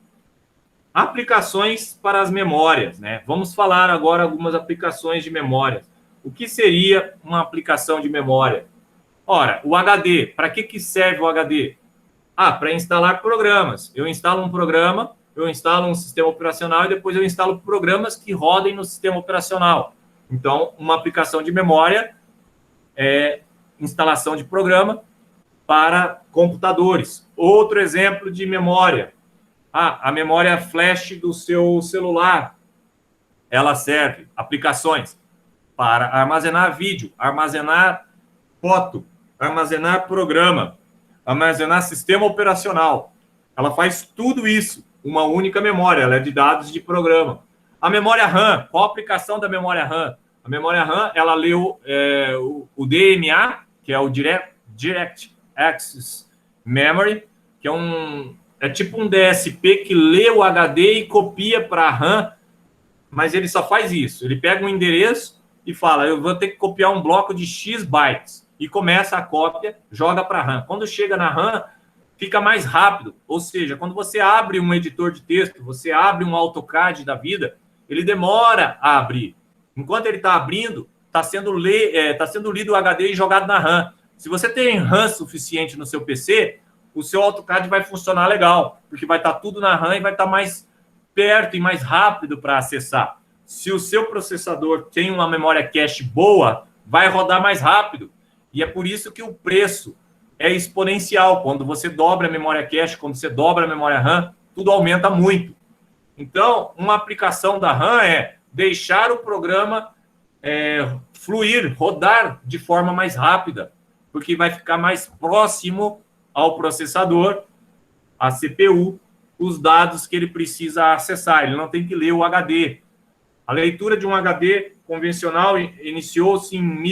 aplicações para as memórias, né? Vamos falar agora algumas aplicações de memória. O que seria uma aplicação de memória? Ora, o HD, para que serve o HD? Para instalar programas. Eu instalo um programa, eu instalo um sistema operacional e depois eu instalo programas que rodem no sistema operacional. Então, uma aplicação de memória é instalação de programa para computadores. Outro exemplo de memória. A memória flash do seu celular. Ela serve, aplicações, para armazenar vídeo, armazenar foto, armazenar programa, armazenar sistema operacional. Ela faz tudo isso, uma única memória, ela é de dados de programa. A memória RAM, qual a aplicação da memória RAM? A memória RAM, ela lê o DMA, que é o Direct Access Memory, que é tipo um DSP que lê o HD e copia para a RAM, mas ele só faz isso. Ele pega um endereço e fala, eu vou ter que copiar um bloco de X bytes. E começa a cópia, joga para a RAM. Quando chega na RAM, fica mais rápido. Ou seja, quando você abre um editor de texto, você abre um AutoCAD da vida, ele demora a abrir. Enquanto ele está abrindo, está sendo lido o HD e jogado na RAM. Se você tem RAM suficiente no seu PC, o seu AutoCAD vai funcionar legal, porque vai estar tudo na RAM e vai estar mais perto e mais rápido para acessar. Se o seu processador tem uma memória cache boa, vai rodar mais rápido. E é por isso que o preço é exponencial. Quando você dobra a memória cache, quando você dobra a memória RAM, tudo aumenta muito. Então, uma aplicação da RAM é deixar o programa fluir, rodar de forma mais rápida, porque vai ficar mais próximo ao processador, à CPU, os dados que ele precisa acessar, ele não tem que ler o HD. A leitura de um HD convencional iniciou-se em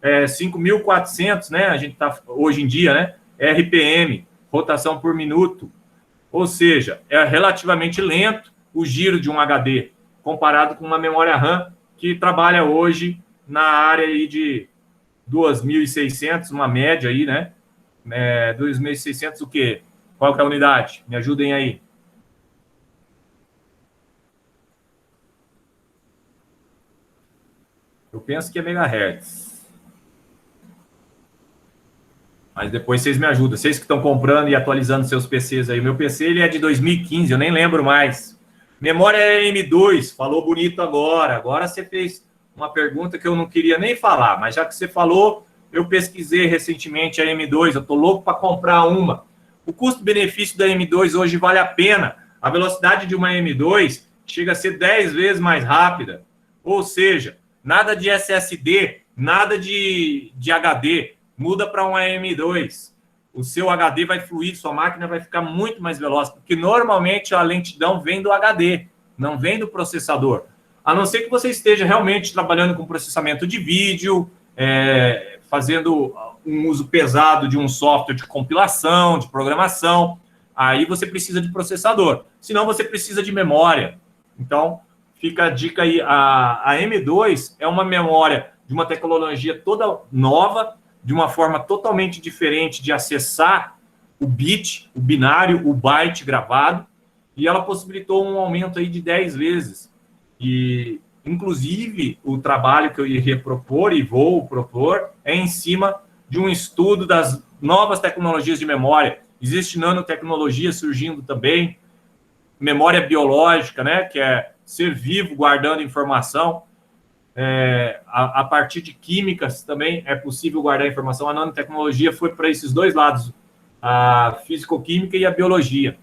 5.400, né? A gente está hoje em dia, né? RPM, rotação por minuto. Ou seja, é relativamente lento o giro de um HD, comparado com uma memória RAM que trabalha hoje na área aí de 2.600, uma média aí, né? 2.600 o quê? Qual que é a unidade? Me ajudem aí. Eu penso que é megahertz. Mas depois vocês me ajudam. Vocês que estão comprando e atualizando seus PCs aí. O meu PC ele é de 2015, eu nem lembro mais. Memória é M2, falou bonito agora. Agora você fez uma pergunta que eu não queria nem falar, mas já que você falou, eu pesquisei recentemente a M2, eu estou louco para comprar uma. O custo-benefício da M2 hoje vale a pena. A velocidade de uma M2 chega a ser 10 vezes mais rápida. Ou seja, nada de SSD, nada de HD. Muda para um M2. O seu HD vai fluir, sua máquina vai ficar muito mais veloz, porque normalmente a lentidão vem do HD, não vem do processador. A não ser que você esteja realmente trabalhando com processamento de vídeo, fazendo um uso pesado de um software de compilação, de programação, aí você precisa de processador. Senão você precisa de memória. Então, fica a dica aí. A M2 é uma memória de uma tecnologia toda nova, de uma forma totalmente diferente de acessar o bit, o binário, o byte gravado, e ela possibilitou um aumento aí de 10 vezes. E, inclusive, o trabalho que eu iria propor e vou propor é em cima de um estudo das novas tecnologias de memória. Existe nanotecnologia surgindo também, memória biológica, né, que é ser vivo guardando informação. A partir de químicas também é possível guardar informação. A nanotecnologia foi para esses dois lados, a físico-química e a biologia.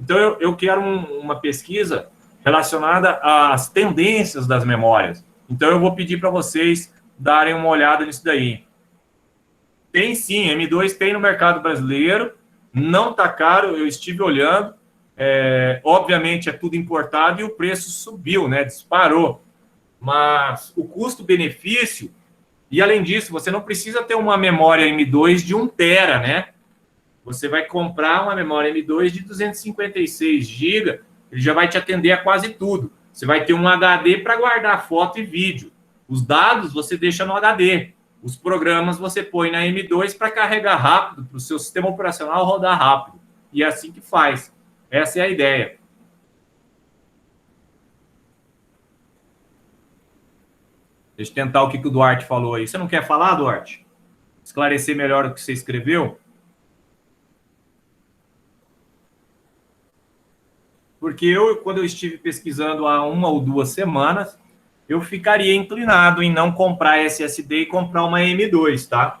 Então, eu quero uma pesquisa relacionada às tendências das memórias. Então, eu vou pedir para vocês darem uma olhada nisso daí. Tem sim, M2 tem no mercado brasileiro, não está caro, eu estive olhando. Obviamente, é tudo importado e o preço subiu, né? Disparou. Mas o custo-benefício, e além disso, você não precisa ter uma memória M2 de 1 tera, né? Você vai comprar uma memória M2 de 256 GB, ele já vai te atender a quase tudo. Você vai ter um HD para guardar foto e vídeo. Os dados você deixa no HD. Os programas você põe na M2 para carregar rápido, para o seu sistema operacional rodar rápido. E é assim que faz. Essa é a ideia. Deixa eu tentar o que o Duarte falou aí. Você não quer falar, Duarte? Esclarecer melhor o que você escreveu? Porque quando eu estive pesquisando há 1 ou 2 semanas, eu ficaria inclinado em não comprar SSD e comprar uma M2, tá?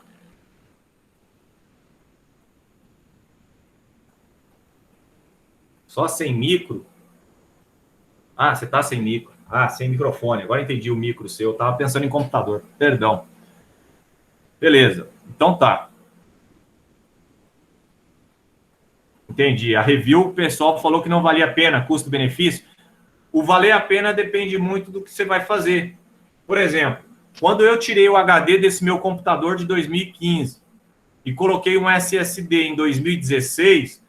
Só sem micro? Ah, você tá sem micro. Ah, sem microfone. Agora entendi o micro seu. Eu tava pensando em computador. Perdão. Beleza. Então tá. Entendi. A review, o pessoal falou que não valia a pena, custo-benefício. O valer a pena depende muito do que você vai fazer. Por exemplo, quando eu tirei o HD desse meu computador de 2015 e coloquei um SSD em 2016,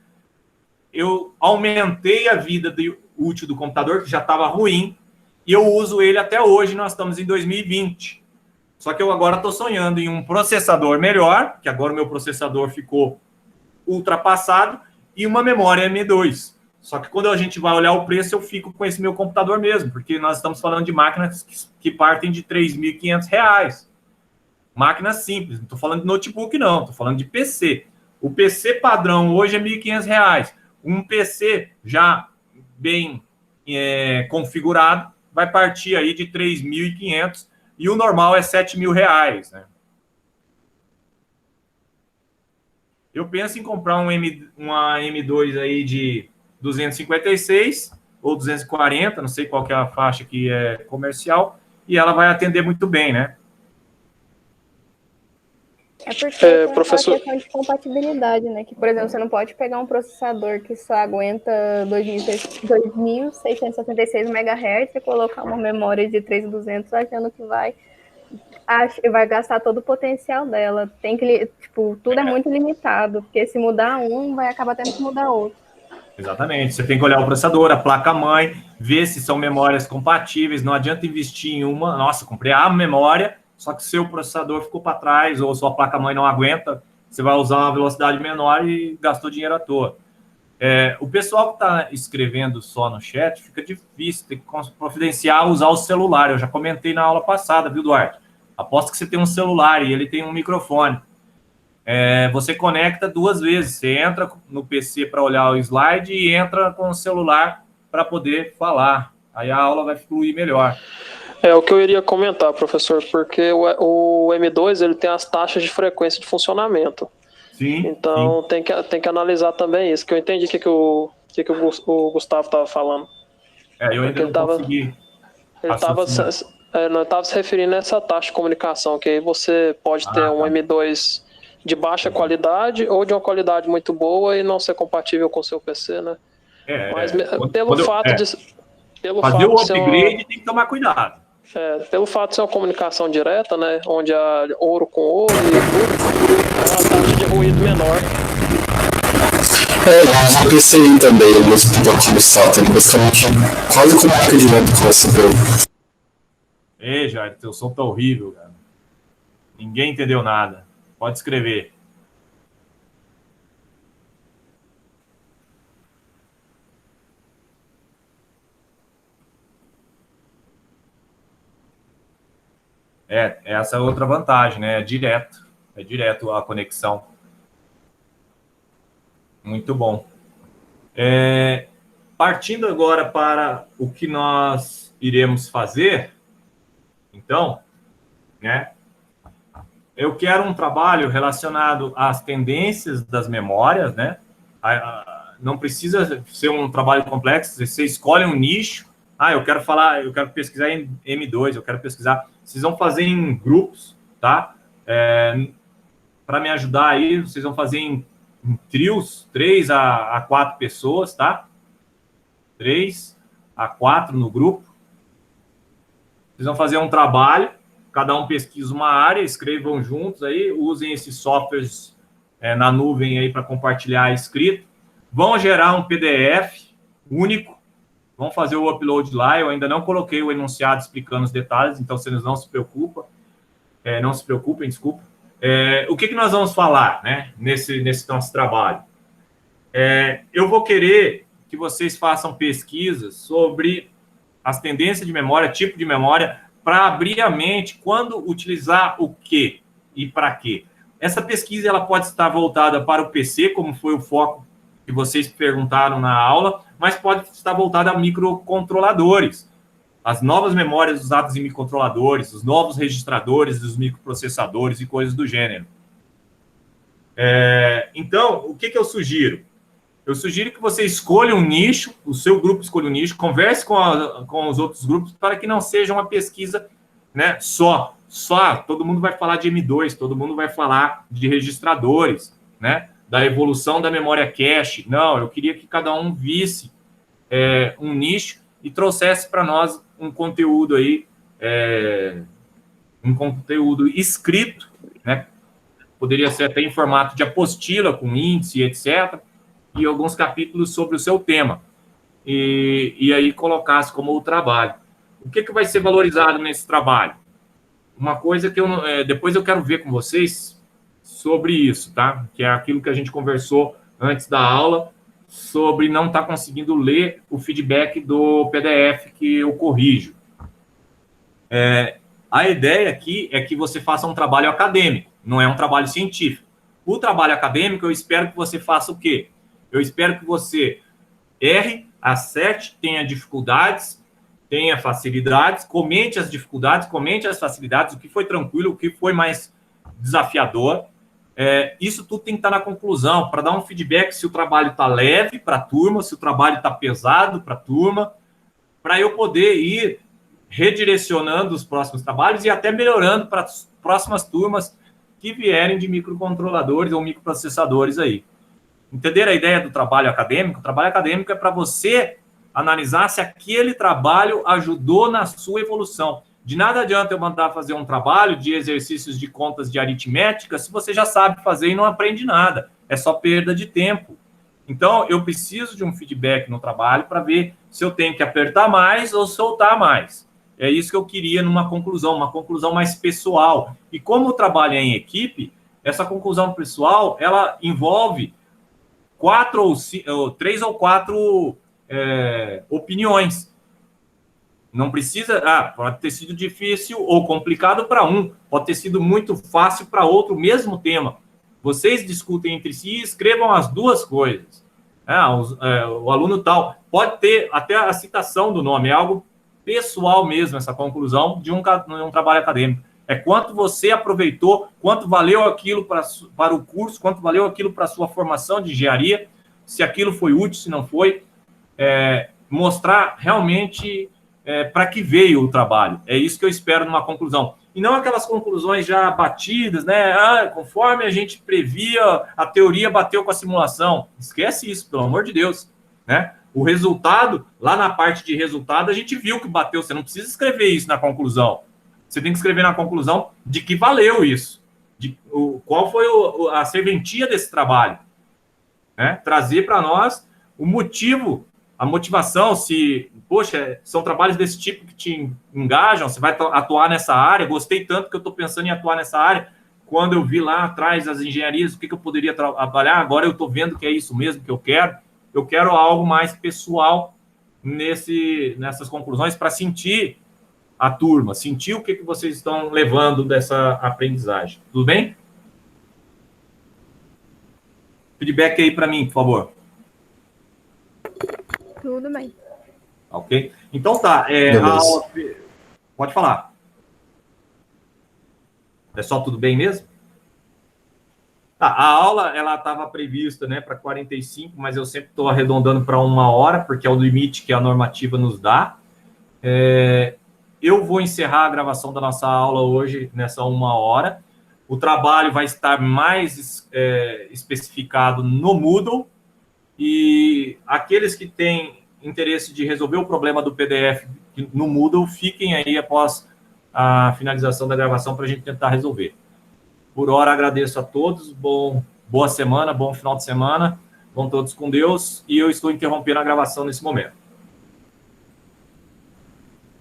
eu aumentei a vida útil do computador, que já estava ruim, e eu uso ele até hoje, nós estamos em 2020. Só que eu agora estou sonhando em um processador melhor, que agora o meu processador ficou ultrapassado, e uma memória M2. Só que quando a gente vai olhar o preço, eu fico com esse meu computador mesmo, porque nós estamos falando de máquinas que partem de R$ 3.500. Máquina simples, não estou falando de notebook, não, estou falando de PC. O PC padrão hoje é R$ 1.500. Um PC já bem configurado vai partir aí de 3.500 e o normal é R$ 7.000, né? Eu penso em comprar uma M2 aí de 256 ou 240, não sei qual que é a faixa que é comercial, e ela vai atender muito bem, né? É porque tem professor... uma questão de compatibilidade, né? Que, por exemplo, você não pode pegar um processador que só aguenta 2.676 MHz e colocar uma memória de 3.200 achando que vai gastar todo o potencial dela. Tem que, tipo, tudo é muito limitado, porque se mudar um, vai acabar tendo que mudar outro. Exatamente. Você tem que olhar o processador, a placa-mãe, ver se são memórias compatíveis. Não adianta investir em uma. Nossa, comprei a memória, só que seu processador ficou para trás ou sua placa-mãe não aguenta. Você vai usar uma velocidade menor e gastou dinheiro à toa. O pessoal que está escrevendo só no chat fica difícil, tem que providenciar usar o celular. Eu já comentei na aula passada, viu, Duarte? Aposto que você tem um celular e ele tem um microfone. Você conecta 2 vezes. Você entra no PC para olhar o slide e entra com o celular para poder falar. Aí a aula vai fluir melhor. É o que eu iria comentar, professor, porque o M2 ele tem as taxas de frequência de funcionamento. Sim. Então sim. Tem que analisar também isso, que eu entendi o que o Gustavo estava falando. Eu ainda não consegui. Ele estava se referindo a essa taxa de comunicação, que aí você pode ter um M2 de baixa qualidade ou de uma qualidade muito boa e não ser compatível com o seu PC, né? Mas pelo fato de fazer o upgrade tem que tomar cuidado. Pelo fato de ser uma comunicação direta, né? Onde é ouro com ouro e tudo, é uma taxa de ruído menor. O PCI também, o mesmo aplicativo SATA, basicamente quase comunica direto com a CPU. Jair, teu som tá horrível, cara. Ninguém entendeu nada. Pode escrever. Essa é outra vantagem, né? É direto a conexão. Muito bom. Partindo agora para o que nós iremos fazer, então, né? Eu quero um trabalho relacionado às tendências das memórias, né? Não precisa ser um trabalho complexo, você escolhe um nicho. Eu quero pesquisar em M2, eu quero pesquisar. Vocês vão fazer em grupos, tá? Para me ajudar aí, vocês vão fazer em trios, 3 a 4 pessoas, tá? 3 a 4 no grupo. Vocês vão fazer um trabalho, cada um pesquisa uma área, escrevam juntos aí, usem esses softwares na nuvem aí para compartilhar escrito. Vão gerar um PDF único, vão fazer o upload lá. Eu ainda não coloquei o enunciado explicando os detalhes, então vocês não se preocupem. Não se preocupem, desculpa. O que nós vamos falar, né, nesse nosso trabalho? Eu vou querer que vocês façam pesquisas sobre as tendências de memória, tipo de memória, para abrir a mente quando utilizar o quê e para quê. Essa pesquisa ela pode estar voltada para o PC, como foi o foco que vocês perguntaram na aula, mas pode estar voltada a microcontroladores. As novas memórias usadas em microcontroladores, os novos registradores dos microprocessadores e coisas do gênero. Então, o que eu sugiro? Eu sugiro que você escolha um nicho, o seu grupo escolha um nicho, converse com os outros grupos para que não seja uma pesquisa, né, só todo mundo vai falar de M2, todo mundo vai falar de registradores, né, da evolução da memória cache. Não, eu queria que cada um visse um nicho e trouxesse para nós um conteúdo aí, um conteúdo escrito, né, poderia ser até em formato de apostila, com índice, etc., e alguns capítulos sobre o seu tema. E aí colocasse como o trabalho. O que vai ser valorizado nesse trabalho? Uma coisa que depois eu quero ver com vocês sobre isso, tá? Que é aquilo que a gente conversou antes da aula, sobre não estar conseguindo ler o feedback do PDF que eu corrijo. A ideia aqui é que você faça um trabalho acadêmico, não é um trabalho científico. O trabalho acadêmico, eu espero que você faça o quê? Eu espero que você erre, acerte, tenha dificuldades, tenha facilidades, comente as dificuldades, comente as facilidades, o que foi tranquilo, o que foi mais desafiador. Isso tudo tem que estar na conclusão, para dar um feedback se o trabalho está leve para a turma, se o trabalho está pesado para a turma, para eu poder ir redirecionando os próximos trabalhos e até melhorando para as próximas turmas que vierem de microcontroladores ou microprocessadores aí. Entender a ideia do trabalho acadêmico? O trabalho acadêmico é para você analisar se aquele trabalho ajudou na sua evolução. De nada adianta eu mandar fazer um trabalho de exercícios de contas de aritmética se você já sabe fazer e não aprende nada. É só perda de tempo. Então, eu preciso de um feedback no trabalho para ver se eu tenho que apertar mais ou soltar mais. É isso que eu queria numa conclusão, uma conclusão mais pessoal. E como o trabalho é em equipe, essa conclusão pessoal, ela envolve 3 ou 4 opiniões. Não precisa... pode ter sido difícil ou complicado para um, pode ter sido muito fácil para outro, mesmo tema. Vocês discutem entre si e escrevam as duas coisas. O aluno tal pode ter até a citação do nome, é algo pessoal mesmo, essa conclusão de um trabalho acadêmico. É quanto você aproveitou, quanto valeu aquilo para o curso, quanto valeu aquilo para a sua formação de engenharia, se aquilo foi útil, se não foi. Mostrar realmente para que veio o trabalho. É isso que eu espero numa conclusão. E não aquelas conclusões já batidas, né? Conforme a gente previa, a teoria bateu com a simulação. Esquece isso, pelo amor de Deus, né? O resultado, lá na parte de resultado, a gente viu que bateu. Você não precisa escrever isso na conclusão. Você tem que escrever na conclusão de que valeu isso. Qual foi a serventia desse trabalho. Né? Trazer para nós o motivo, a motivação, se, poxa, são trabalhos desse tipo que te engajam, você vai atuar nessa área, gostei tanto que eu estou pensando em atuar nessa área, quando eu vi lá atrás as engenharias, o que eu poderia trabalhar, agora eu estou vendo que é isso mesmo que eu quero algo mais pessoal nessas conclusões para sentir a turma, sentir o que vocês estão levando dessa aprendizagem. Tudo bem? Feedback aí para mim, por favor. Tudo bem. Ok? Então tá. A aula... Pode falar. É só tudo bem mesmo? Tá, a aula ela estava prevista, né, para 45, mas eu sempre estou arredondando para 1 hora, porque é o limite que a normativa nos dá. Eu vou encerrar a gravação da nossa aula hoje nessa 1 hora. O trabalho vai estar mais especificado no Moodle. E aqueles que têm interesse de resolver o problema do PDF no Moodle, fiquem aí após a finalização da gravação para a gente tentar resolver. Por hora, agradeço a todos. Boa semana, bom final de semana. Vão todos com Deus. E eu estou interrompendo a gravação nesse momento.